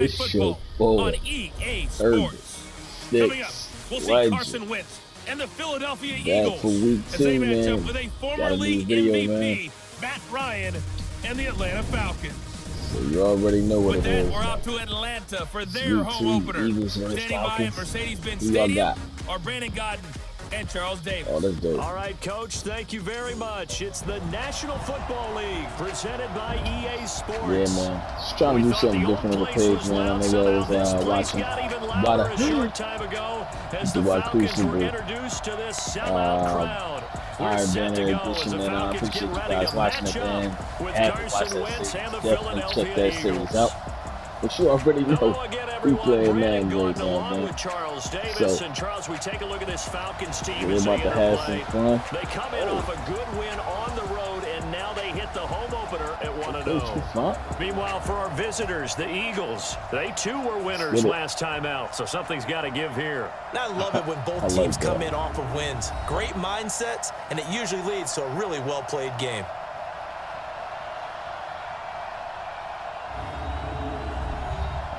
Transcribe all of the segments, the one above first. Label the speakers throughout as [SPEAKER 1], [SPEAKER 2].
[SPEAKER 1] Football on EA Sports. Coming up, we'll see Carson Wentz and the Philadelphia Eagles as they match up with a former league MVP, Matt Ryan, and the Atlanta Falcons.
[SPEAKER 2] So you already know what
[SPEAKER 1] With
[SPEAKER 2] it
[SPEAKER 1] that,
[SPEAKER 2] is.
[SPEAKER 1] we're out to Atlanta for their home opener. Standing by at Mercedes-Benz Stadium are Brandon Godden and Charles Davis.
[SPEAKER 2] Oh, that's dope.
[SPEAKER 3] All right, Coach, thank you very much. It's the National Football League presented by EA Sports.
[SPEAKER 2] Yeah, man. Just trying to do something different on the page, man. I know y'all was watching a lot of the White Crucible Iron Banner edition, and I appreciate you guys watching it, man. And to watch that series. Definitely check that series out. But you already know we playing man great, man. So
[SPEAKER 3] Charles, we take a look at this Falcons team.
[SPEAKER 2] We're about to have some fun.
[SPEAKER 3] They come in off a good win on the road, and now they hit the home opener at 1-0. Meanwhile, for our visitors, the Eagles, they too were winners last time out, so something's got to give here.
[SPEAKER 4] I love it when both teams come in off of wins. Great mindsets, and it usually leads to a really well-played game.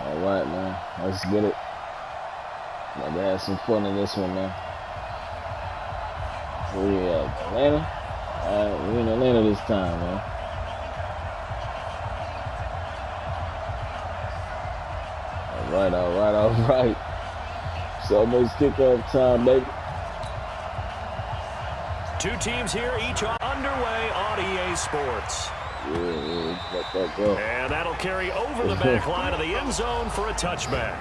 [SPEAKER 2] All right, man. Let's get it. About to have some fun in this one, man. So we at Atlanta. We're in Atlanta this time, man. All right. So almost kickoff time, baby.
[SPEAKER 3] Two teams here, each underway on EA Sports.
[SPEAKER 2] Yeah, let that go.
[SPEAKER 3] And that'll carry over the back line of the end zone for a touchback.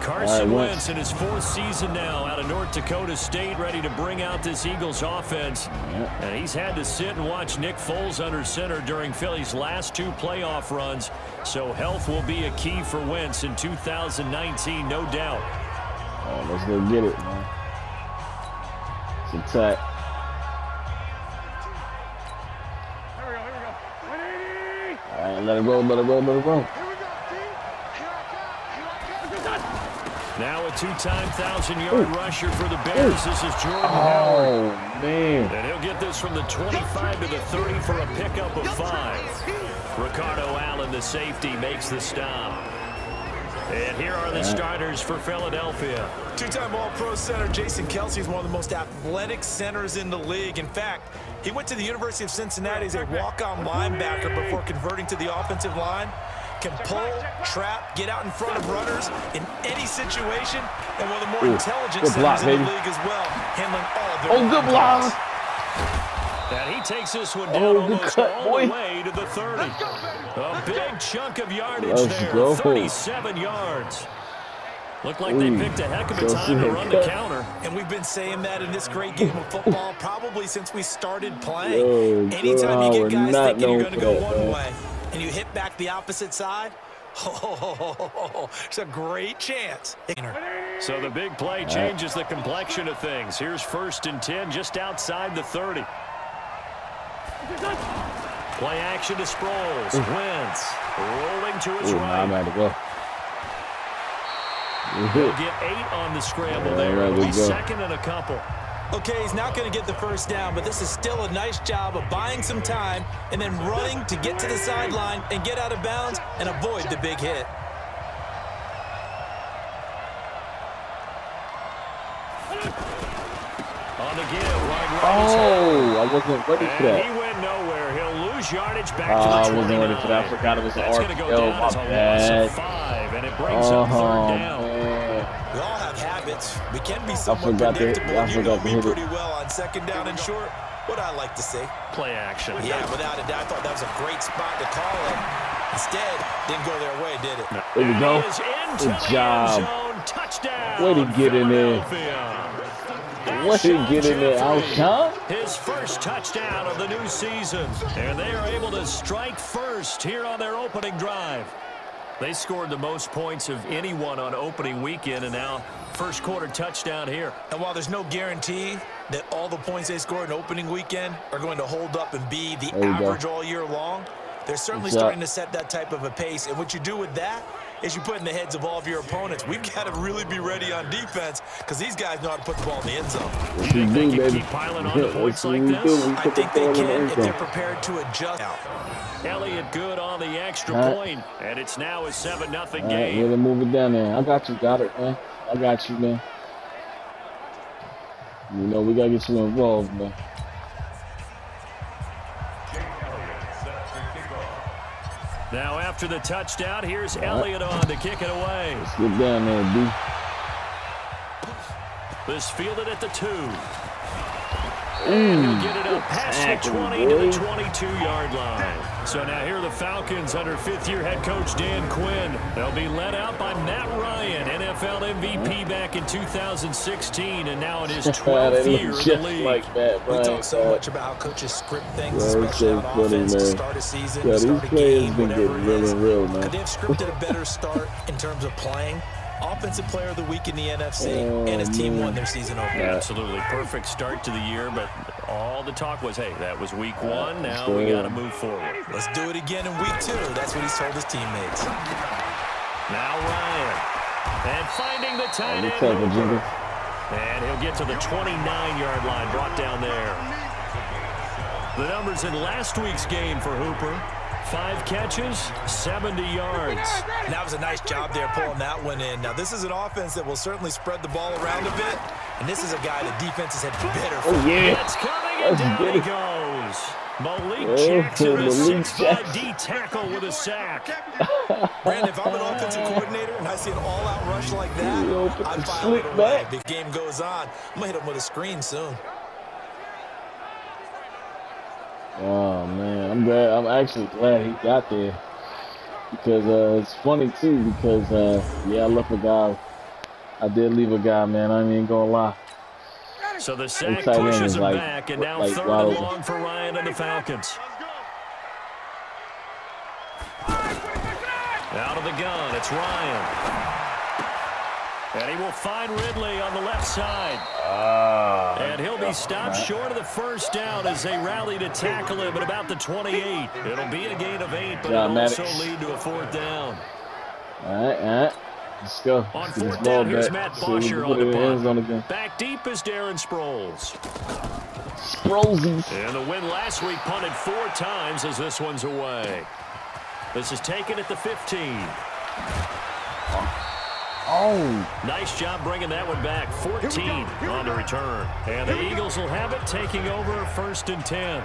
[SPEAKER 3] Carson Wentz in his fourth season now out of North Dakota State, ready to bring out this Eagles offense. And he's had to sit and watch Nick Foles under center during Philly's last two playoff runs. So health will be a key for Wentz in 2019, no doubt.
[SPEAKER 2] All right, let's go get it, man. It's attack. All right, let it roll.
[SPEAKER 3] Now a two-time 1,000-yard rusher for the Bears. This is Jordan Howard.
[SPEAKER 2] Oh, man.
[SPEAKER 3] And he'll get this from the 25 to the 30 for a pickup of 5. Ricardo Allen, the safety, makes the stop. And here are the starters for Philadelphia.
[SPEAKER 4] Two-time All-Pro center Jason Kelce is one of the most athletic centers in the league. In fact, he went to the University of Cincinnati as a walk-on linebacker before converting to the offensive line. Can pull, trap, get out in front of runners in any situation, and one of the more intelligent centers in the league as well, handling all their
[SPEAKER 2] good block.
[SPEAKER 3] And he takes this one down almost all the way to the 30. A big chunk of yardage there, 37 yards. Looked like they picked a heck of a time to run the counter.
[SPEAKER 4] And we've been saying that in this great game of football probably since we started playing. Anytime you get guys thinking you're going to go one way and you hit back the opposite side, it's a great chance.
[SPEAKER 3] So the big play changes the complexion of things. Here's 1st and 10 just outside the 30. Play action to Sproles. Wentz rolling to his right.
[SPEAKER 2] I'm ready to go.
[SPEAKER 3] He'll get 8 on the scramble there. It'll be 2nd and a couple.
[SPEAKER 4] Okay, he's not going to get the first down, but this is still a nice job of buying some time and then running to get to the sideline and get out of bounds and avoid the big hit.
[SPEAKER 3] On the give, wide right.
[SPEAKER 2] I wasn't ready for that.
[SPEAKER 3] He went nowhere. He'll lose yardage back to the 29.
[SPEAKER 2] I wasn't ready for that. I forgot it was an RPO.
[SPEAKER 3] My bad. 5, and it brings up 3rd down.
[SPEAKER 4] We all have habits. We can be somewhat predictable. You know me pretty well on 2nd down and short. What I like to say.
[SPEAKER 3] Play action.
[SPEAKER 4] Yeah, without a doubt. I thought that was a great spot to call it. Instead, didn't go their way, did it?
[SPEAKER 2] There we go. Good job.
[SPEAKER 3] Touchdown.
[SPEAKER 2] Way to get in there. Way to get in there, Alshon.
[SPEAKER 3] His first touchdown of the new season. And they are able to strike first here on their opening drive. They scored the most points of anyone on opening weekend, and now first quarter touchdown here.
[SPEAKER 4] And while there's no guarantee that all the points they scored in opening weekend are going to hold up and be the average all year long, they're certainly starting to set that type of a pace. And what you do with that is you put in the heads of all of your opponents. We've got to really be ready on defense because these guys know how to put the ball in the end zone.
[SPEAKER 3] You think they can keep piling on the points like this?
[SPEAKER 4] I think they can if they're prepared to adjust.
[SPEAKER 3] Elliott good on the extra point, and it's now a 7-0 game.
[SPEAKER 2] Really move it down there. I got you, man. I got you, man. You know, we got to get you involved, man.
[SPEAKER 3] Now after the touchdown, here's Elliott on to kick it away.
[SPEAKER 2] Let's get down there, B.
[SPEAKER 3] This fielded at the 2. And he'll get it up past the 20 to the 22-yard line. So now here are the Falcons under fifth-year head coach Dan Quinn. They'll be led out by Matt Ryan, NFL MVP back in 2016, and now in his 12th year in the league.
[SPEAKER 2] Like that,
[SPEAKER 4] we talk so much about how coaches script things, especially on offense, to start a season, to start a game, whatever it is. Could they have scripted a better start in terms of playing? Offensive Player of the Week in the NFC, and his team won their season opener.
[SPEAKER 3] Absolutely perfect start to the year, but all the talk was, hey, that was week 1. Now we got to move forward.
[SPEAKER 4] Let's do it again in week 2. That's what he's told his teammates.
[SPEAKER 3] Now Ryan, and finding the tight end, and he'll get to the 29-yard line, brought down there. The numbers in last week's game for Hooper. 5 catches, 70 yards.
[SPEAKER 4] And that was a nice job there pulling that one in. Now, this is an offense that will certainly spread the ball around a bit. And this is a guy that defenses had better for.
[SPEAKER 2] Oh, yeah.
[SPEAKER 3] It's coming, and down he goes. Malik Jackson, the 6'5" D tackle with a sack.
[SPEAKER 4] Brandon, if I'm an offensive coordinator and I see an all-out rush like that, I'm filing it away. The game goes on. I'm going to hit him with a screen soon.
[SPEAKER 2] Oh man, I'm actually glad he got there because it's funny too because yeah, I left a guy. I did leave a guy, man. I ain't even gonna lie.
[SPEAKER 3] So the sack pushes him back, and now third and long for Ryan and the Falcons. Out of the gun, it's Ryan. And he will find Ridley on the left side. And he'll be stopped short of the first down as they rally to tackle him at about the 28. It'll be a gain of 8, but it'll also lead to a 4th down.
[SPEAKER 2] All right. Let's go.
[SPEAKER 3] On 4th down, here's Matt Bosher on the punt. Back deep is Darren Sproles. And the win last week punted 4 times as this one's away. This is taken at the 15.
[SPEAKER 2] Oh.
[SPEAKER 3] Nice job bringing that one back. 14 on the return. And the Eagles will have it, taking over 1st and 10.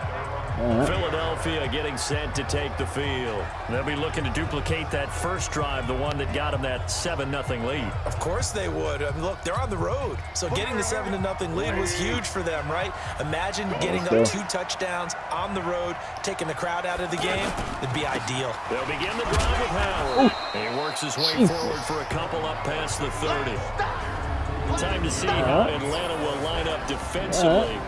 [SPEAKER 3] Philadelphia getting set to take the field. They'll be looking to duplicate that first drive, the one that got them that 7-0 lead.
[SPEAKER 4] Of course they would. I mean, look, they're on the road. So getting the 7-0 lead was huge for them, right? Imagine getting up 2 touchdowns on the road, taking the crowd out of the game. It'd be ideal.
[SPEAKER 3] They'll begin the drive with Howard. He works his way forward for a couple up past the 30. Time to see how Atlanta will line up defensively.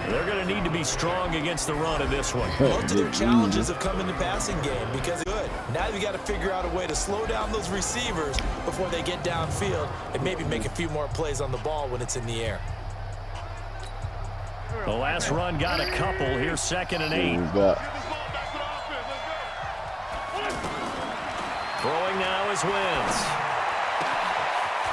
[SPEAKER 3] They're going to need to be strong against the run in this one.
[SPEAKER 4] Most of their challenges have come in the passing game because it's good. Now you got to figure out a way to slow down those receivers before they get downfield and maybe make a few more plays on the ball when it's in the air.
[SPEAKER 3] The last run got a couple. Here's 2nd and 8. Throwing now is Wentz.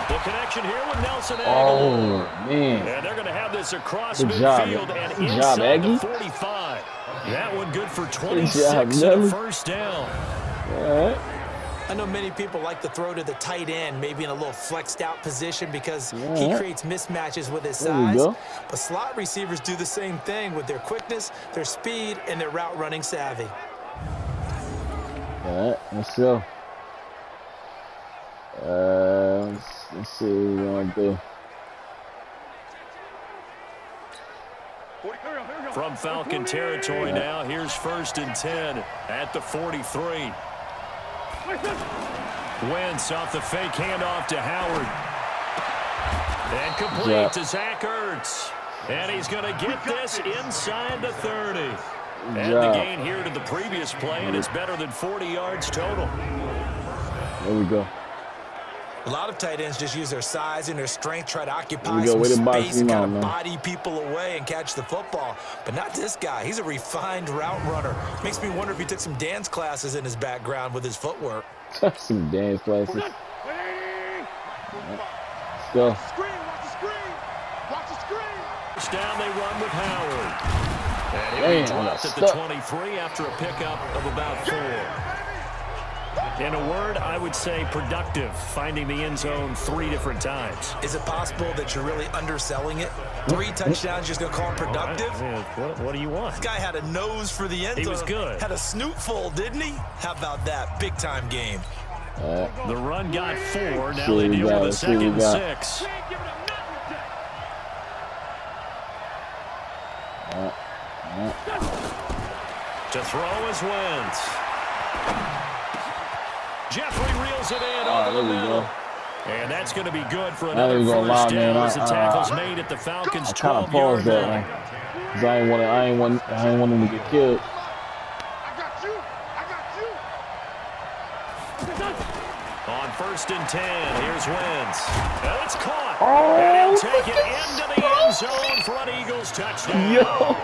[SPEAKER 3] The connection here with Nelson Aguilar.
[SPEAKER 2] Oh, man.
[SPEAKER 3] And they're going to have this across midfield and inside the 45. That one good for 26 and a first down.
[SPEAKER 2] All right.
[SPEAKER 4] I know many people like to throw to the tight end, maybe in a little flexed out position because he creates mismatches with his size. But slot receivers do the same thing with their quickness, their speed, and their route running savvy.
[SPEAKER 2] All right, let's go. Let's see what we want to do.
[SPEAKER 3] From Falcon territory now, here's 1st and 10 at the 43. Wentz off the fake handoff to Howard. And complete to Zach Ertz. And he's going to get this inside the 30. And the gain here to the previous play, and it's better than 40 yards total.
[SPEAKER 2] There we go.
[SPEAKER 4] A lot of tight ends just use their size and their strength, try to occupy some space, kind of body people away and catch the football. But not this guy. He's a refined route runner. Makes me wonder if he took some dance classes in his background with his footwork.
[SPEAKER 2] Some dance classes. Let's go.
[SPEAKER 3] Down they run with Howard. And he'll be dropped at the 23 after a pickup of about 4. In a word, I would say productive, finding the end zone 3 different times.
[SPEAKER 4] Is it possible that you're really underselling it? 3 touchdowns, just going to call him productive?
[SPEAKER 3] What do you want?
[SPEAKER 4] This guy had a nose for the end zone.
[SPEAKER 3] He was good.
[SPEAKER 4] Had a snootful, didn't he? How about that? Big-time game.
[SPEAKER 3] The run got 4. Now they deal with a 2nd and 6. To throw is Wentz. Jeffrey reels it in over the middle. And that's going to be good for another first down as the tackle's made at the Falcons' 12-yard line.
[SPEAKER 2] Cause I ain't want him to get killed.
[SPEAKER 3] On 1st and 10, here's Wentz. And it's caught. And he'll take it into the end zone for an Eagles touchdown.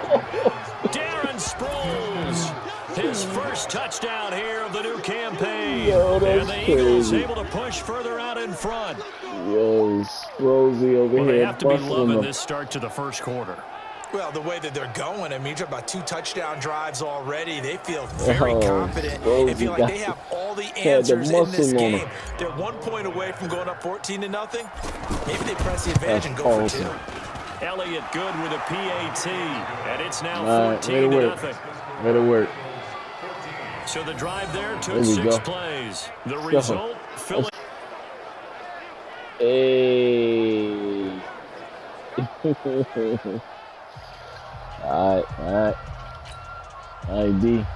[SPEAKER 3] Darren Sproles, his first touchdown here of the new campaign.
[SPEAKER 2] Yo, that's
[SPEAKER 3] and the Eagles
[SPEAKER 2] crazy.
[SPEAKER 3] able to push further out in front.
[SPEAKER 2] Yo, Sprosey over here.
[SPEAKER 3] They have to be loving this start to the first quarter.
[SPEAKER 4] Well, the way that they're going, I mean, you're talking about 2 touchdown drives already. They feel very confident. They feel like they have all the answers in this game. They're 1 point away from going up 14-0. Maybe they press the advantage and go for 2.
[SPEAKER 3] Elliott good with a PAT, and it's now 14-0.
[SPEAKER 2] Way to work.
[SPEAKER 3] So the drive there took 6 plays. The result, Philly.
[SPEAKER 2] Hey. All right, D.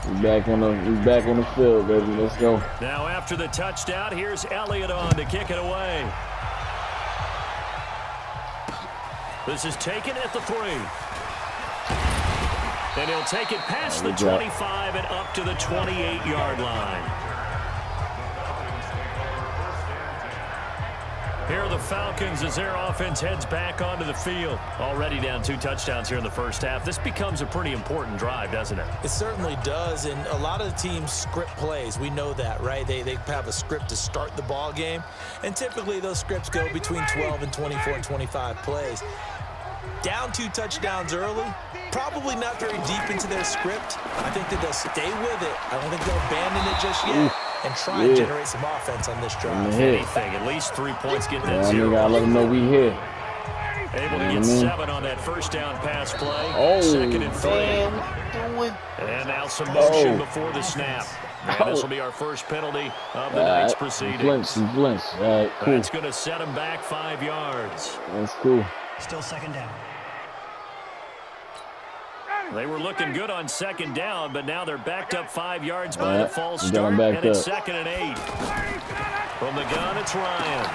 [SPEAKER 2] We back on the field, baby. Let's go.
[SPEAKER 3] Now after the touchdown, here's Elliott on to kick it away. This is taken at the 3. And he'll take it past the 25 and up to the 28-yard line. Here are the Falcons as their offense heads back onto the field. Already down 2 touchdowns here in the first half. This becomes a pretty important drive, doesn't it?
[SPEAKER 4] It certainly does, and a lot of the teams script plays. We know that, right? They have a script to start the ball game, and typically those scripts go between 12 and 24 and 25 plays. Down 2 touchdowns early, probably not very deep into their script. I think that they'll stay with it. I don't think they'll abandon it just yet. And try and generate some offense on this drive.
[SPEAKER 3] Anything, at least 3 points, get that 0.
[SPEAKER 2] Gotta let them know we here.
[SPEAKER 3] Able to get 7 on that first down pass play. 2nd and 3. And now some motion before the snap. And this will be our first penalty of the night's proceedings.
[SPEAKER 2] Blinks. All right, cool.
[SPEAKER 3] That's going to set him back 5 yards.
[SPEAKER 2] That's cool.
[SPEAKER 5] Still 2nd down.
[SPEAKER 3] They were looking good on 2nd down, but now they're backed up 5 yards by the false start, and it's 2nd and 8. From the gun, it's Ryan.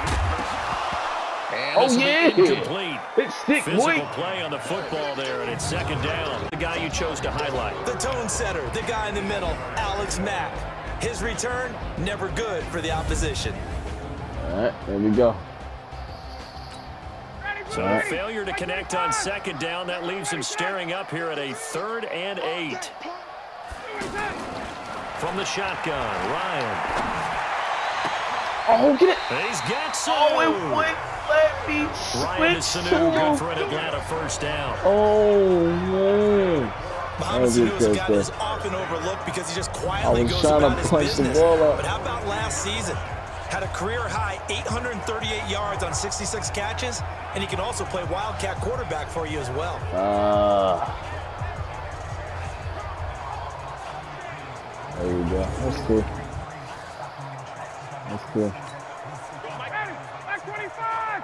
[SPEAKER 3] And this will be incomplete. Physical play on the football there, and it's 2nd down. The guy you chose to highlight.
[SPEAKER 4] The tone setter, the guy in the middle, Alex Mack. His return, never good for the opposition.
[SPEAKER 2] All right, there we go.
[SPEAKER 3] So a failure to connect on 2nd down. That leaves him staring up here at a 3rd and 8. From the shotgun, Ryan.
[SPEAKER 2] Oh, get it.
[SPEAKER 3] He's got some.
[SPEAKER 2] Oh, it wouldn't let me
[SPEAKER 3] Ryan
[SPEAKER 2] switch
[SPEAKER 3] Sanu,
[SPEAKER 2] to him.
[SPEAKER 3] good for an Atlanta first down.
[SPEAKER 2] Oh, man.
[SPEAKER 4] Mohamed Sanu is a guy that's often overlooked because he just quietly goes
[SPEAKER 2] trying
[SPEAKER 4] about
[SPEAKER 2] to
[SPEAKER 4] his
[SPEAKER 2] punch
[SPEAKER 4] business.
[SPEAKER 2] the ball up.
[SPEAKER 4] But how about last season? Had a career-high 838 yards on 66 catches, and he can also play wildcat quarterback for you as well.
[SPEAKER 2] There we go. That's cool. That's cool.
[SPEAKER 6] Back 25.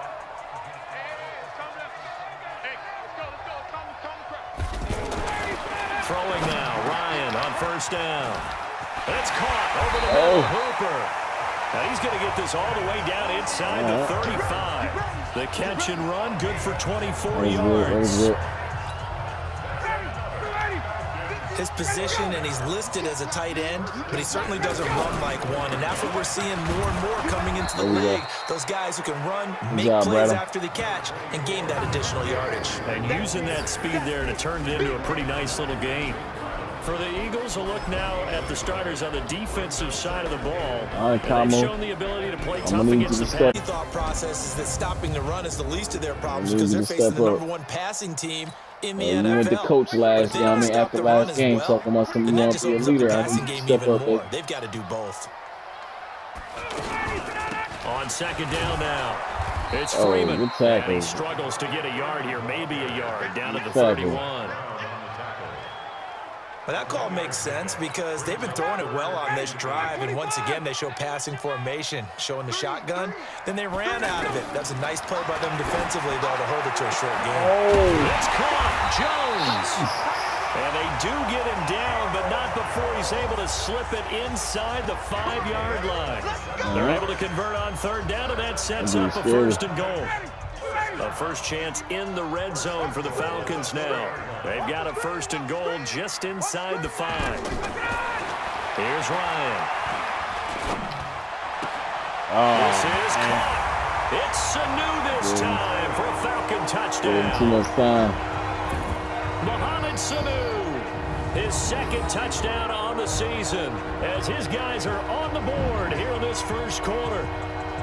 [SPEAKER 3] Throwing now, Ryan on 1st down. And it's caught over the middle, Hooper. Now he's going to get this all the way down inside the 35. The catch and run, good for 24 yards.
[SPEAKER 4] His position, and he's listed as a tight end, but he certainly doesn't run like one, and that's what we're seeing more and more coming into the league. Those guys who can run, make plays after the catch, and gain that additional yardage.
[SPEAKER 3] And using that speed there to turn it into a pretty nice little game. For the Eagles, a look now at the starters on the defensive side of the ball.
[SPEAKER 2] All right,
[SPEAKER 3] They've shown the ability to play tough against the pass.
[SPEAKER 4] The thought process is that stopping the run is the least of their problems because they're facing the #1 passing team in the NFL.
[SPEAKER 2] You went to coach last year. I mean, after last game, talking about some, you want to be a leader. I think you step up there.
[SPEAKER 4] They've got to do both.
[SPEAKER 3] On second down now. It's Freeman.
[SPEAKER 2] Good tackle.
[SPEAKER 3] And he struggles to get a yard here, maybe a yard, down to the 31.
[SPEAKER 4] Well, that call makes sense because they've been throwing it well on this drive, and once again, they show passing formation, showing the shotgun. Then they ran out of it. That's a nice play by them defensively, though, to hold it to a short game.
[SPEAKER 2] Oh,
[SPEAKER 3] it's caught. Jones. And they do get him down, but not before he's able to slip it inside the 5-yard line. They're able to convert on third down, and that sets up a first and goal. A first chance in the red zone for the Falcons now. They've got a first and goal just inside the 5. Here's Ryan. This is caught. It's Sanu this time for a Falcon touchdown.
[SPEAKER 2] Too much time.
[SPEAKER 3] Mohamed Sanu, his second touchdown on the season as his guys are on the board here in this first quarter.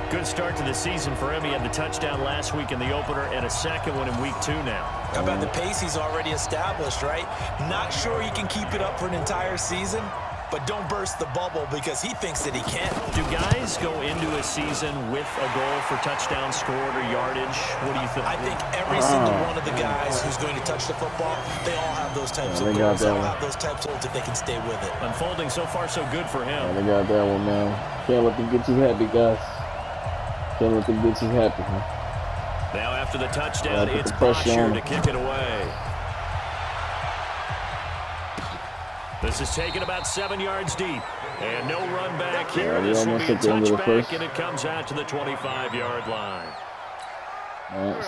[SPEAKER 3] Good start to the season for him. He had the touchdown last week in the opener and a second one in week 2 now.
[SPEAKER 4] How about the pace he's already established, right? Not sure he can keep it up for an entire season, but don't burst the bubble because he thinks that he can.
[SPEAKER 3] Do guys go into a season with a goal for touchdown scored or yardage? What do you think?
[SPEAKER 4] I think every single one of the guys who's going to touch the football, they all have those types of goals. They all have those types of goals if they can stay with it.
[SPEAKER 3] Unfolding so far so good for him.
[SPEAKER 2] They got that one, man. Can't let them get too happy, guys. Can't let them get too happy, man.
[SPEAKER 3] Now after the touchdown, it's Bosher to kick it away. This is taken about 7 yards deep. And no run back here. This will be a touchback, and it comes out to the 25-yard line.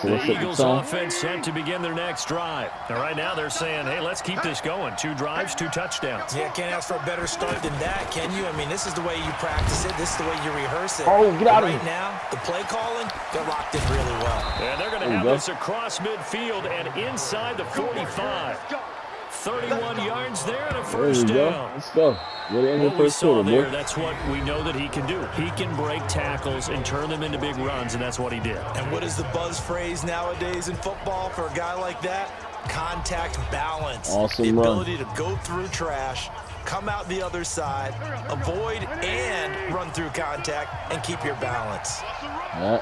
[SPEAKER 2] So
[SPEAKER 3] the Eagles offense set to begin their next drive. And right now they're saying, hey, let's keep this going. 2 drives, 2 touchdowns.
[SPEAKER 4] Yeah, can't ask for a better start than that, can you? I mean, this is the way you practice it. This is the way you rehearse it.
[SPEAKER 2] Oh, get out of here.
[SPEAKER 4] Right now, the play calling, they're locked in really well.
[SPEAKER 3] And they're going to have this across midfield and inside the 45. 31 yards there and a first down.
[SPEAKER 2] Let's go.
[SPEAKER 3] What we saw there, that's what we know that he can do. He can break tackles and turn them into big runs, and that's what he did.
[SPEAKER 4] And what is the buzz phrase nowadays in football for a guy like that? Contact balance.
[SPEAKER 2] Awesome
[SPEAKER 4] the
[SPEAKER 2] run.
[SPEAKER 4] Ability to go through trash, come out the other side, avoid and run through contact, and keep your balance.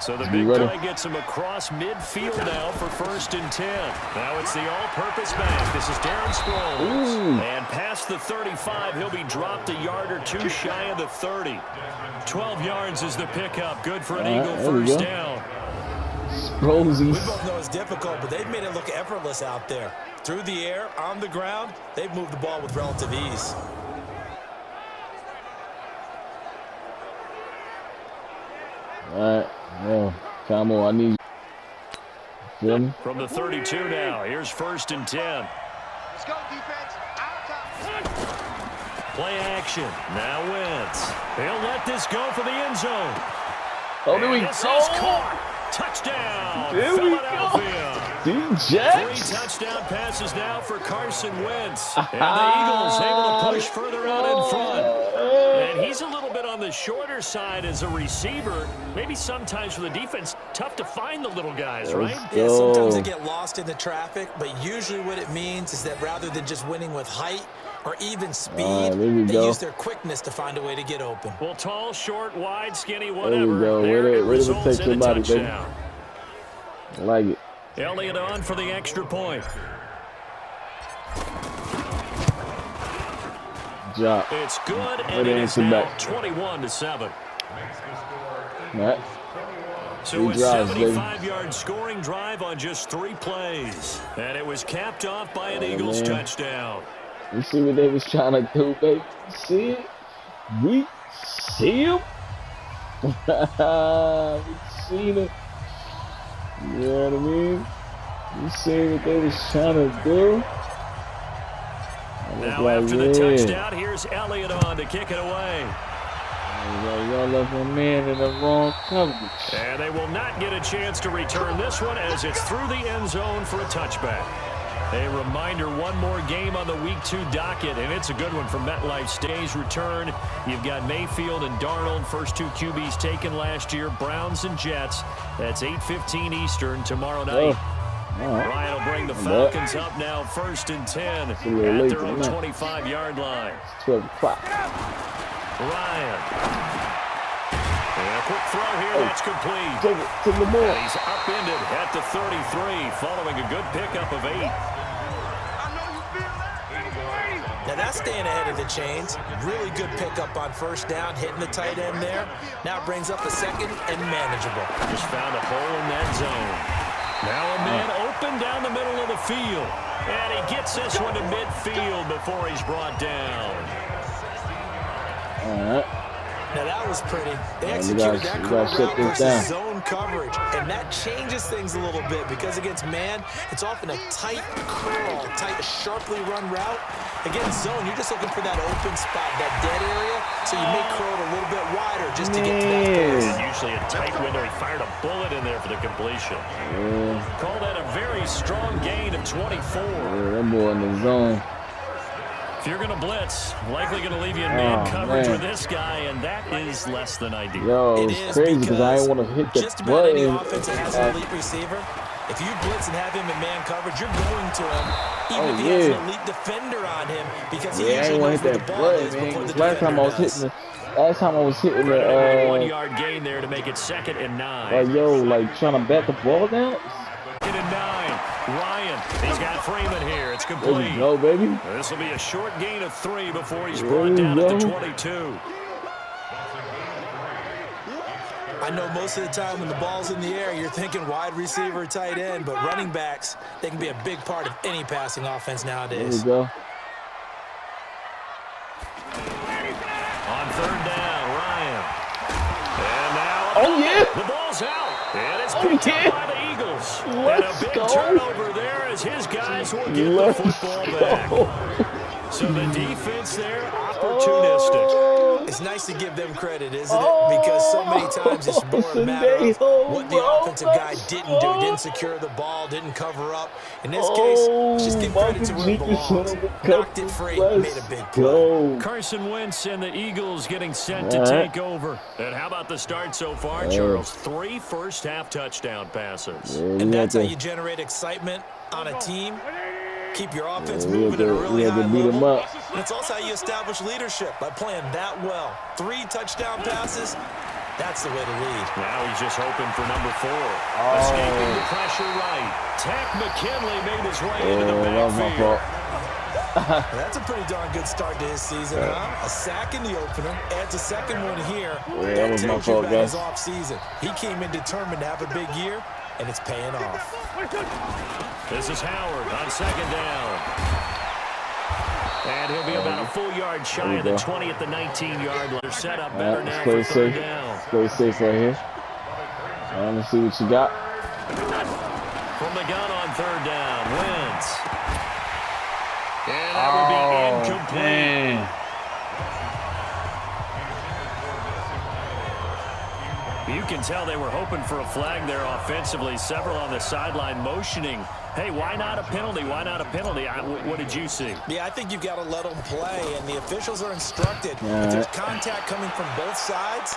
[SPEAKER 3] So the big play gets him across midfield now for 1st and 10. Now it's the all-purpose back. This is Darren Sproles. And past the 35, he'll be dropped a yard or 2 shy of the 30. 12 yards is the pickup. Good for an Eagle first down.
[SPEAKER 2] Sproles.
[SPEAKER 4] We both know it's difficult, but they've made it look effortless out there. Through the air, on the ground, they've moved the ball with relative ease.
[SPEAKER 2] All right, well, Camo, I need you.
[SPEAKER 3] From the 32 now, here's 1st and 10.
[SPEAKER 6] Let's go, defense. Out.
[SPEAKER 3] Play action. Now Wentz. He'll let this go for the end zone.
[SPEAKER 2] Oh, there we
[SPEAKER 3] go. Touchdown, Philadelphia.
[SPEAKER 2] 3
[SPEAKER 3] touchdown passes now for Carson Wentz. And the Eagles able to push further out in front. And he's a little bit on the shorter side as a receiver. Maybe sometimes for the defense, tough to find the little guys, right?
[SPEAKER 4] Yeah, sometimes they get lost in the traffic, but usually what it means is that rather than just winning with height or even speed, they use their quickness to find a way to get open.
[SPEAKER 3] Well, tall, short, wide, skinny, whatever.
[SPEAKER 2] There we go. Where to take somebody, baby. I like it.
[SPEAKER 3] Elliott on for the extra point.
[SPEAKER 2] Job.
[SPEAKER 3] It's good, and it is now 21-7.
[SPEAKER 2] Right.
[SPEAKER 3] So a 75-yard scoring drive on just 3 plays. And it was capped off by an Eagles touchdown.
[SPEAKER 2] You see what they was trying to do, baby? See it? We see him? We seen it. You know what I mean? You see what they was trying to do?
[SPEAKER 3] Now after the touchdown, here's Elliott on to kick it away.
[SPEAKER 2] Y'all left my man in the wrong coverage.
[SPEAKER 3] And they will not get a chance to return this one as it's through the end zone for a touchback. A reminder, one more game on the Week 2 docket, and it's a good one for MetLife Stay's return. You've got Mayfield and Darnold, first two QBs taken last year, Browns and Jets. That's 8:15 Eastern tomorrow night. Ryan will bring the Falcons up now, 1st and 10 at their own 25-yard line.
[SPEAKER 2] 12 o'clock.
[SPEAKER 3] Ryan. And a quick throw here, that's complete.
[SPEAKER 2] Take it to the ball.
[SPEAKER 3] And he's upended at the 33, following a good pickup of 8.
[SPEAKER 4] Now that's staying ahead of the chains. Really good pickup on first down, hitting the tight end there. Now brings up a second and manageable.
[SPEAKER 3] Just found a hole in that zone. Now a man open down the middle of the field. And he gets this one to midfield before he's brought down.
[SPEAKER 2] All right.
[SPEAKER 4] Now that was pretty. They executed that curl route versus zone coverage, and that changes things a little bit because against man, it's often a tight curl, tight, sharply run route. Against zone, you're just looking for that open spot, that dead area, so you may curl it a little bit wider just to get to that place.
[SPEAKER 3] Usually a tight window. He fired a bullet in there for the completion. Call that a very strong gain of 24.
[SPEAKER 2] That boy in the zone.
[SPEAKER 3] If you're going to blitz, likely going to leave you in man coverage with this guy, and that is less than ideal.
[SPEAKER 2] Yo, it's crazy because I didn't want to hit the
[SPEAKER 4] just about any
[SPEAKER 2] button.
[SPEAKER 4] offense that has an elite receiver, if you blitz and have him in man coverage, you're going to him, even if he has an elite defender on him, because he usually knows where the ball is before the defender does.
[SPEAKER 2] Last time I was hitting the
[SPEAKER 3] 1-yard gain there to make it 2nd and 9.
[SPEAKER 2] Like trying to bat the ball down.
[SPEAKER 3] 2nd and 9. Ryan, he's got Freeman here. It's complete.
[SPEAKER 2] There you go, baby.
[SPEAKER 3] This will be a short gain of 3 before he's brought down at the 22.
[SPEAKER 4] I know most of the time when the ball's in the air, you're thinking wide receiver, tight end, but running backs, they can be a big part of any passing offense nowadays.
[SPEAKER 2] There you go.
[SPEAKER 3] On 3rd down, Ryan. And now the ball's out. And it's picked up by the Eagles. And a big turnover there as his guys will get the football back. So the defense there, opportunistic.
[SPEAKER 4] It's nice to give them credit, isn't it? Because so many times it's more a matter of what the offensive guy didn't do. Didn't secure the ball, didn't cover up. In this case, just give credit to where it belongs. Knocked it free, made a big play.
[SPEAKER 3] Carson Wentz and the Eagles getting set to take over. And how about the start so far, Charles? 3 first-half touchdown passes.
[SPEAKER 4] And that's how you generate excitement on a team. Keep your offense moving at a really high level. And it's also how you establish leadership, by playing that well. 3 touchdown passes, that's the way to lead.
[SPEAKER 3] Now he's just hoping for number 4. Escaping the pressure right. Tech McKinley made his way into the backfield.
[SPEAKER 4] That's a pretty darn good start to his season, huh? A sack in the opener, adds a second one here.
[SPEAKER 2] That was my fault, guys.
[SPEAKER 4] His off-season. He came in determined to have a big year, and it's paying off.
[SPEAKER 3] This is Howard on 2nd down. And he'll be about a full yard shy of the 20 at the 19-yard line. They're set up better now for 3rd down.
[SPEAKER 2] Play safe right here. Let me see what you got.
[SPEAKER 3] From the gun on 3rd down, Wentz. And that would be incomplete.
[SPEAKER 2] Man.
[SPEAKER 3] You can tell they were hoping for a flag there offensively. Several on the sideline motioning. Hey, why not a penalty? Why not a penalty? What did you see?
[SPEAKER 4] Yeah, I think you've got to let them play, and the officials are instructed. If there's contact coming from both sides,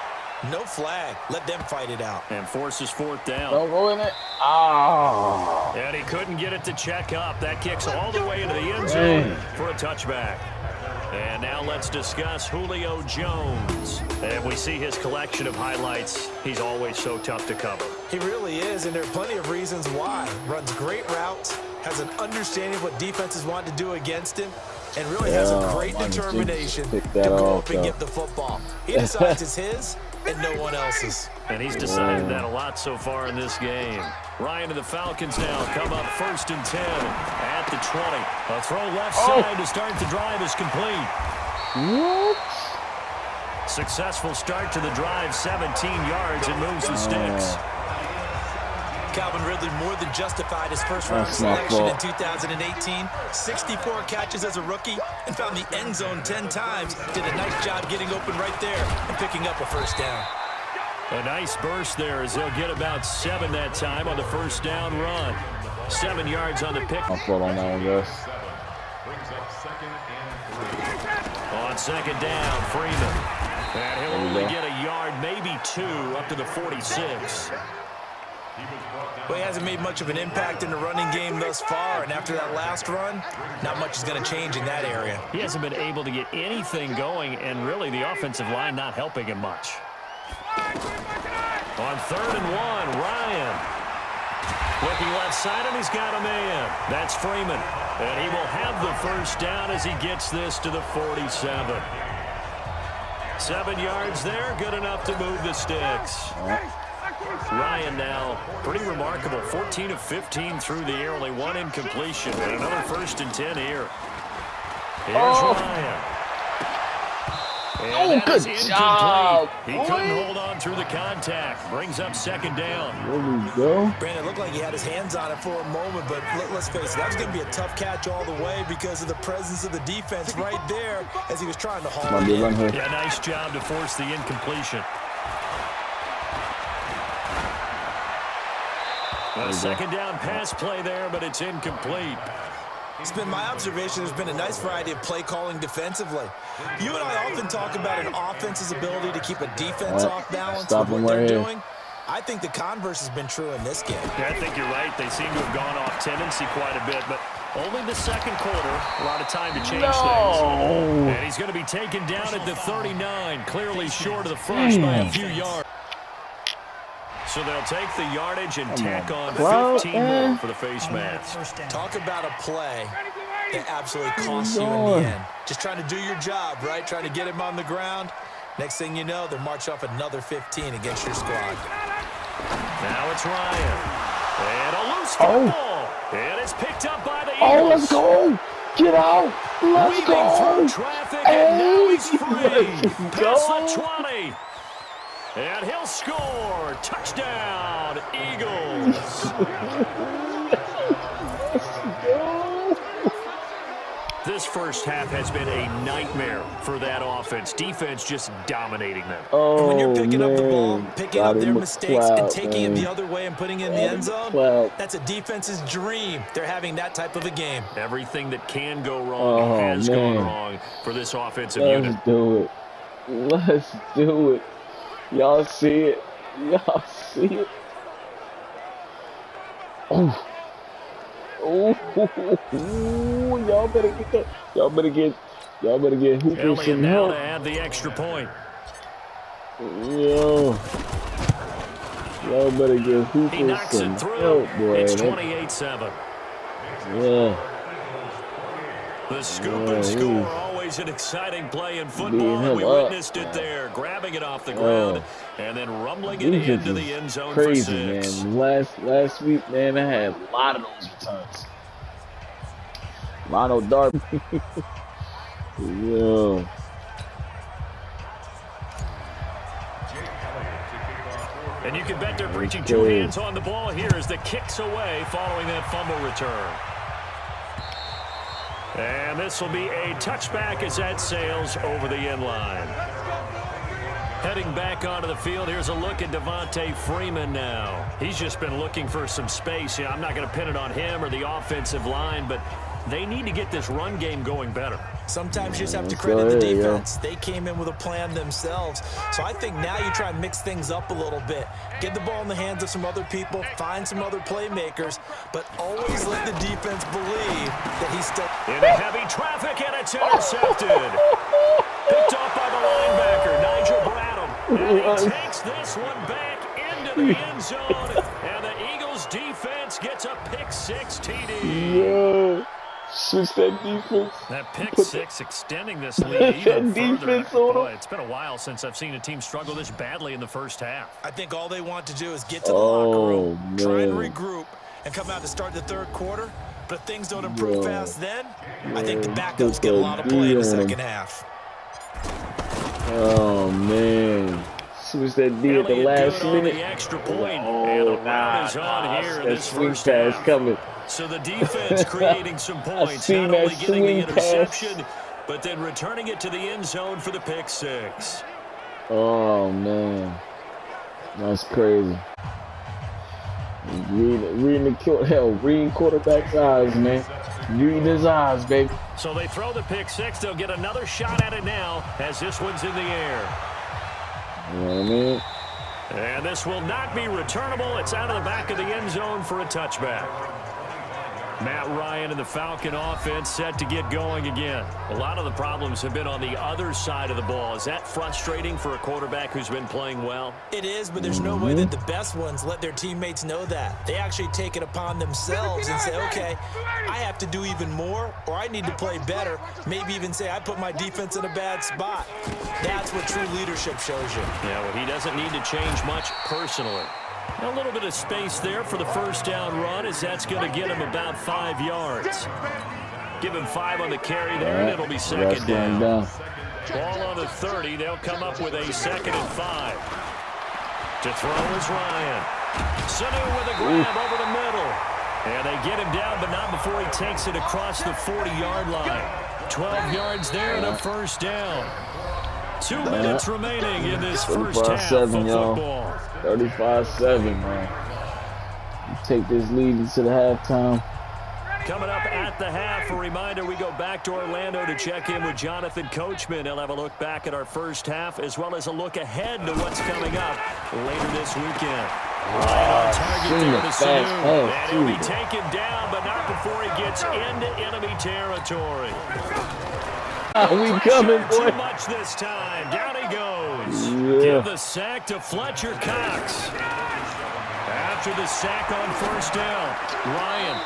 [SPEAKER 4] no flag. Let them fight it out.
[SPEAKER 3] And forces 4th down.
[SPEAKER 2] Don't go in it. Oh.
[SPEAKER 3] And he couldn't get it to check up. That kicks all the way into the end zone for a touchback. And now let's discuss Julio Jones. And we see his collection of highlights. He's always so tough to cover.
[SPEAKER 4] He really is, and there are plenty of reasons why. Runs great routes, has an understanding of what defenses want to do against him, and really has a great determination to go up and get the football. He decides it's his and no one else's.
[SPEAKER 3] And he's decided that a lot so far in this game. Ryan and the Falcons now come up 1st and 10 at the 20. A throw left side to start the drive is complete.
[SPEAKER 2] What?
[SPEAKER 3] Successful start to the drive, 17 yards, and moves the sticks.
[SPEAKER 4] Calvin Ridley more than justified his first-round selection in 2018. 64 catches as a rookie and found the end zone 10 times. Did a nice job getting open right there and picking up a 1st down.
[SPEAKER 3] A nice burst there as they'll get about 7 that time on the 1st down run. 7 yards on the pick.
[SPEAKER 2] I'll fall on that one, guys.
[SPEAKER 3] On second down, Freeman. And he'll only get a yard, maybe 2, up to the 46.
[SPEAKER 4] Well, he hasn't made much of an impact in the running game thus far, and after that last run, not much is going to change in that area.
[SPEAKER 3] He hasn't been able to get anything going, and really the offensive line not helping him much. On 3rd and 1, Ryan. Looking left side, and he's got a man. That's Freeman. And he will have the first down as he gets this to the 47. 7 yards there, good enough to move the sticks. Ryan now, pretty remarkable. 14 of 15 through the air, only 1 incompletion. And another 1st and 10 here. Here's Ryan. And
[SPEAKER 2] good job.
[SPEAKER 3] He couldn't hold on through the contact. Brings up 2nd down.
[SPEAKER 2] There we go.
[SPEAKER 4] Brandon, it looked like he had his hands on it for a moment, but let's face it, that was going to be a tough catch all the way because of the presence of the defense right there as he was trying to haul it in.
[SPEAKER 3] Yeah, nice job to force the incompletion. A 2nd down pass play there, but it's incomplete.
[SPEAKER 4] It's been my observation there's been a nice variety of play calling defensively. You and I often talk about an offense's ability to keep a defense off balance with what they're doing. I think the converse has been true in this game.
[SPEAKER 3] Yeah, I think you're right. They seem to have gone off tendency quite a bit, but only the 2nd quarter. A lot of time to change things. And he's going to be taken down at the 39, clearly short of the first by a few yards. So they'll take the yardage and tack on 15 more for the face mask.
[SPEAKER 4] Talk about a play that absolutely costs you in the end. Just trying to do your job, right? Trying to get him on the ground. Next thing you know, they'll march off another 15 against your squad.
[SPEAKER 3] Now it's Ryan. And a loose ball. And it's picked up by the Eagles.
[SPEAKER 2] Oh, let's go. Get out. Let's go.
[SPEAKER 3] Through traffic, and now he's free. Past the 20. And he'll score. Touchdown, Eagles. This first half has been a nightmare for that offense. Defense just dominating them.
[SPEAKER 4] And when you're picking up the ball, picking up their mistakes, and taking it the other way and putting it in the end zone, that's a defense's dream. They're having that type of a game.
[SPEAKER 3] Everything that can go wrong has gone wrong for this offensive unit.
[SPEAKER 2] Let's do it. Let's do it. Y'all see it. Y'all see it. Oh. Oh. Y'all better get that. Y'all better get Hooper some
[SPEAKER 3] now
[SPEAKER 2] help.
[SPEAKER 3] to add the extra point.
[SPEAKER 2] Yo. Y'all better get Hooper
[SPEAKER 3] He knocks
[SPEAKER 2] some
[SPEAKER 3] it through.
[SPEAKER 2] help, boy.
[SPEAKER 3] It's 28-7.
[SPEAKER 2] Yeah.
[SPEAKER 3] The scoop and score, always an exciting play in football, and we witnessed it there, grabbing it off the ground and then rumbling it into the end zone
[SPEAKER 2] crazy,
[SPEAKER 3] for 6.
[SPEAKER 2] Man. Last week, man, I had a lot of those returns. Ronald Darby. Yo.
[SPEAKER 3] And you can bet they're preaching 2 hands on the ball here as the kick's away following that fumble return. And this will be a touchback as that sails over the end line. Heading back onto the field, here's a look at Devontae Freeman now. He's just been looking for some space. I'm not going to pin it on him or the offensive line, but they need to get this run game going better.
[SPEAKER 4] Sometimes you just have to credit the defense. They came in with a plan themselves. So I think now you try and mix things up a little bit. Get the ball in the hands of some other people, find some other playmakers, but always let the defense believe that he's still...
[SPEAKER 3] Into heavy traffic, and it's intercepted. Picked off by the linebacker, Nigel Bradham. And he takes this one back into the end zone, and the Eagles defense gets a pick-6 TD.
[SPEAKER 2] Yeah. Switch that defense.
[SPEAKER 3] That pick-6 extending this lead even further. Boy, it's been a while since I've seen a team struggle this badly in the first half.
[SPEAKER 4] I think all they want to do is get to the locker room, try and regroup, and come out to start the third quarter. But if things don't improve fast then, I think the backups get a lot of play in the second half.
[SPEAKER 2] Oh, man. Switch that D at the last minute.
[SPEAKER 3] The extra point. And the round is on here in this first half.
[SPEAKER 2] Coming.
[SPEAKER 3] So the defense creating some points, not only getting the interception, but then returning it to the end zone for the pick-6.
[SPEAKER 2] Oh, man. That's crazy. Reading quarterback's eyes, man. Reading his eyes, baby.
[SPEAKER 3] So they throw the pick six. They'll get another shot at it now as this one's in the air.
[SPEAKER 2] You know what I mean?
[SPEAKER 3] And this will not be returnable. It's out of the back of the end zone for a touchback. Matt Ryan and the Falcon offense set to get going again. A lot of the problems have been on the other side of the ball. Is that frustrating for a quarterback who's been playing well?
[SPEAKER 4] It is, but there's no way that the best ones let their teammates know that. They actually take it upon themselves and say, okay, I have to do even more, or I need to play better. Maybe even say I put my defense in a bad spot. That's what true leadership shows you.
[SPEAKER 3] Yeah, well, he doesn't need to change much personally. A little bit of space there for the first down run, as that's going to get him about 5 yards. Give him 5 on the carry there, and it'll be second down. Ball on the 30. They'll come up with a 2nd and 5. To throw is Ryan. Sanu with a grab over the middle. And they get him down, but not before he takes it across the 40-yard line. 12 yards there and a first down. 2 minutes remaining in this first half of football.
[SPEAKER 2] 35-7, man. You take this lead into the halftime.
[SPEAKER 3] Coming up at the half, a reminder, we go back to Orlando to check in with Jonathan Coachman. He'll have a look back at our first half, as well as a look ahead to what's coming up later this weekend. Right on target there to Sanu. And he'll be taken down, but not before he gets into enemy territory.
[SPEAKER 2] We coming, boy.
[SPEAKER 3] Too much this time. Down he goes.
[SPEAKER 2] Yeah.
[SPEAKER 3] Give the sack to Fletcher Cox. After the sack on first down, Ryan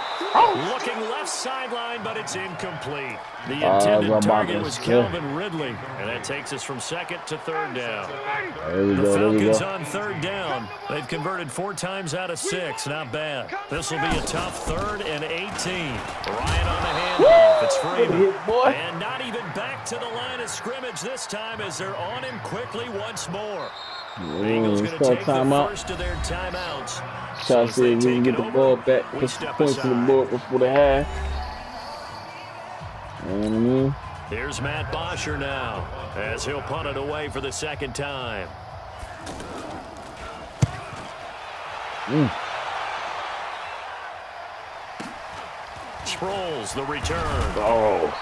[SPEAKER 3] looking left sideline, but it's incomplete. The intended target was Calvin Ridley, and that takes us from 2nd to 3rd down. The Falcons on 3rd down. They've converted 4 times out of 6. Not bad. This will be a tough 3rd and 18. Ryan on the handoff. It's Freeman. And not even back to the line of scrimmage this time as they're on him quickly once more. The Eagles going to take the first of their timeouts.
[SPEAKER 2] Try to see if we can get the ball back, put some points on the board before the half. You know what I mean?
[SPEAKER 3] Here's Matt Bosher now as he'll punt it away for the 2nd time. Sproles, the return.
[SPEAKER 2] Oh.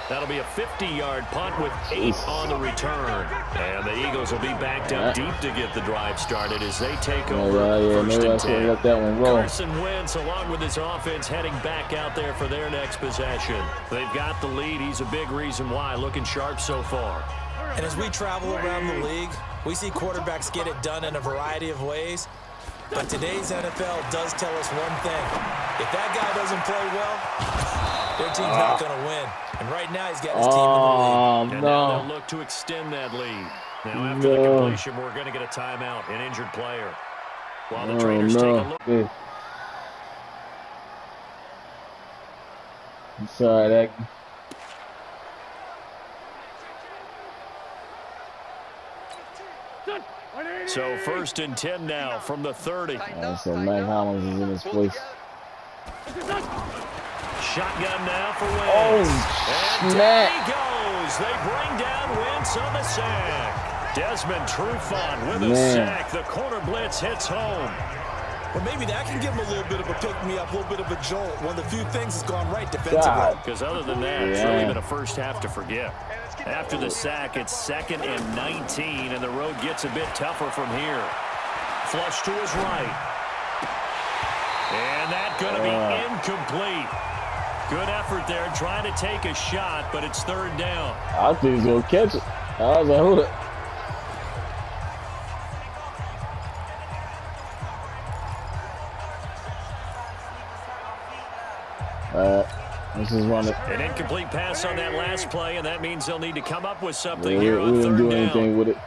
[SPEAKER 3] That'll be a 50-yard punt with 8 on the return. And the Eagles will be backed up deep to get the drive started as they take over first and 10.
[SPEAKER 2] Let that one roll.
[SPEAKER 3] Carson Wentz, along with his offense, heading back out there for their next possession. They've got the lead. He's a big reason why. Looking sharp so far.
[SPEAKER 4] And as we travel around the league, we see quarterbacks get it done in a variety of ways. But today's NFL does tell us one thing. If that guy doesn't play well, their team's not going to win. And right now, he's got his team in the lead.
[SPEAKER 3] And now they'll look to extend that lead. Now, after the completion, we're going to get a timeout, an injured player. While the trainers take a look.
[SPEAKER 2] I'm sorry, that.
[SPEAKER 3] So 1st and 10 now from the 30.
[SPEAKER 2] So Matt Hollins is in his place.
[SPEAKER 3] Shotgun now for Wentz.
[SPEAKER 2] Oh,
[SPEAKER 3] and down he goes. They bring down Wentz on the sack. Desmond Trufant with a sack. The corner blitz hits home.
[SPEAKER 4] Well, maybe that can give him a little bit of a pick-me-up, a little bit of a jolt. One of the few things that's gone right defensively.
[SPEAKER 3] Because other than that, it's really been a first half to forget. After the sack, it's 2nd and 19, and the road gets a bit tougher from here. Flush to his right. And that's going to be incomplete. Good effort there, trying to take a shot, but it's 3rd down.
[SPEAKER 2] I think he's going to catch it. I was like, hold it. Let's just run it.
[SPEAKER 3] An incomplete pass on that last play, and that means they'll need to come up with something
[SPEAKER 2] we
[SPEAKER 3] here on 3rd down.
[SPEAKER 2] We didn't do anything with it.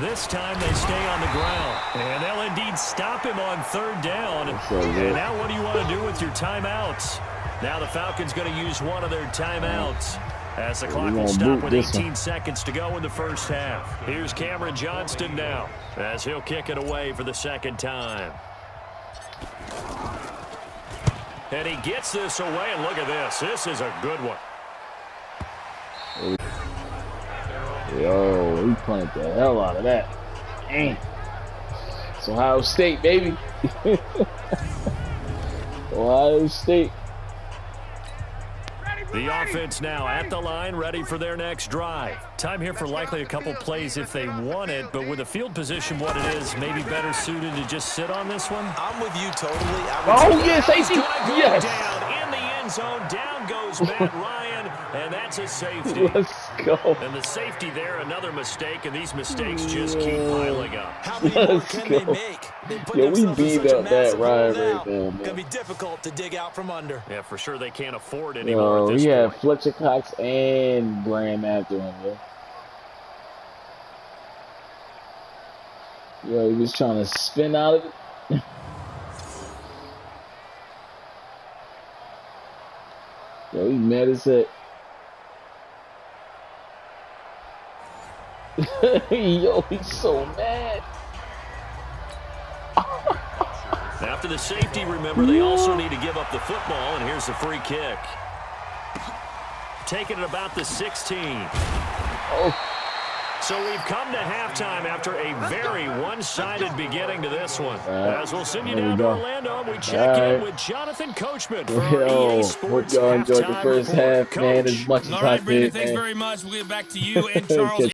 [SPEAKER 3] This time they stay on the ground, and they'll indeed stop him on 3rd down. And now what do you want to do with your timeouts? Now the Falcons going to use one of their timeouts as the clock will stop with 18 seconds to go in the first half. Here's Cameron Johnston now as he'll kick it away for the 2nd time. And he gets this away, and look at this. This is a good one.
[SPEAKER 2] Yo, he planted the hell out of that. Dang. It's Ohio State, baby. Ohio State.
[SPEAKER 3] The offense now at the line, ready for their next drive. Time here for likely a couple plays if they want it, but with the field position what it is, maybe better suited to just sit on this one.
[SPEAKER 4] I'm with you totally.
[SPEAKER 2] Oh, yes, safety. Yes.
[SPEAKER 3] Down in the end zone. Down goes Matt Ryan, and that's a safety.
[SPEAKER 2] Let's go.
[SPEAKER 3] And the safety there, another mistake, and these mistakes just keep piling up.
[SPEAKER 4] How many more can they make? They put
[SPEAKER 2] Yo, we
[SPEAKER 4] themselves in
[SPEAKER 2] beat
[SPEAKER 4] such a
[SPEAKER 2] up that
[SPEAKER 4] massive
[SPEAKER 2] Ryan
[SPEAKER 4] hole
[SPEAKER 2] right
[SPEAKER 4] now.
[SPEAKER 2] there, man.
[SPEAKER 4] Gonna be difficult to dig out from under.
[SPEAKER 3] Yeah, for sure they can't afford anymore
[SPEAKER 2] Yo,
[SPEAKER 3] at this
[SPEAKER 2] he had
[SPEAKER 3] point.
[SPEAKER 2] Fletcher Cox and Graham after him, yo. Yo, he was trying to spin out of it. Yo, he mad as heck. Yo, he's so mad.
[SPEAKER 3] After the safety, remember, they also need to give up the football, and here's the free kick. Taking it about the 16.
[SPEAKER 2] Oh.
[SPEAKER 3] So we've come to halftime after a very one-sided beginning to this one. As we'll send you down to Orlando, and we check in with Jonathan Coachman for
[SPEAKER 2] Yo,
[SPEAKER 3] EA Sports
[SPEAKER 2] hope y'all enjoyed the
[SPEAKER 3] halftime
[SPEAKER 2] first
[SPEAKER 3] report.
[SPEAKER 2] half, man, as much as
[SPEAKER 1] All
[SPEAKER 2] I
[SPEAKER 1] right, Brandon,
[SPEAKER 2] did,
[SPEAKER 1] thanks
[SPEAKER 2] man.
[SPEAKER 1] very much. We'll get back to you and Charles.